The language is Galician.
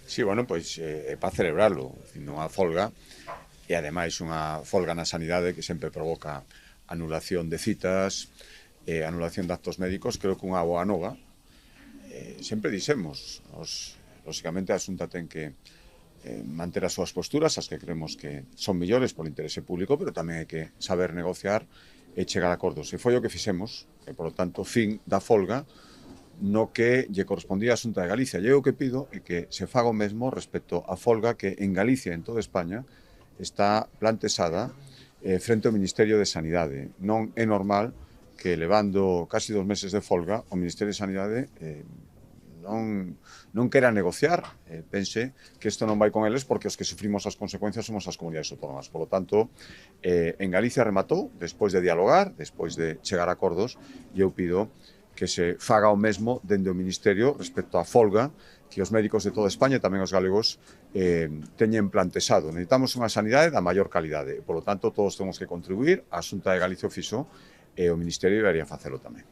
Sí, bueno, pois é para celebrarlo, non a folga, e ademais unha folga na sanidade que sempre provoca anulación de citas, anulación de actos médicos. Creo que unha boa nova. Sempre dixemos, lóxicamente a Xunta ten que manter as súas posturas, as que creemos que son millores polo interese público, pero tamén hai que saber negociar e chegar a acordos. E foi o que fixemos, e, por lo tanto, fin da folga no que lle correspondía á Xunta de Galicia. E o que pido é que se faga o mesmo respecto á folga que en Galicia e en toda España está plantexada frente ao Ministerio de Sanidade. Non é normal que, levando casi 2 meses de folga, o Ministerio de Sanidade non quera negociar. Pense que isto non vai con eles porque os que sufrimos as consecuencias somos as comunidades autónomas. Por lo tanto, en Galicia rematou, despois de dialogar, despois de chegar a acordos, e eu pido que se faga o mesmo dende o Ministerio respecto á folga que os médicos de toda España e tamén os galegos teñen plantexado. Necesitamos unha sanidade da maior calidade e, polo tanto, todos temos que contribuir. A Xunta de Galicia o fixo e o Ministerio debería facelo tamén.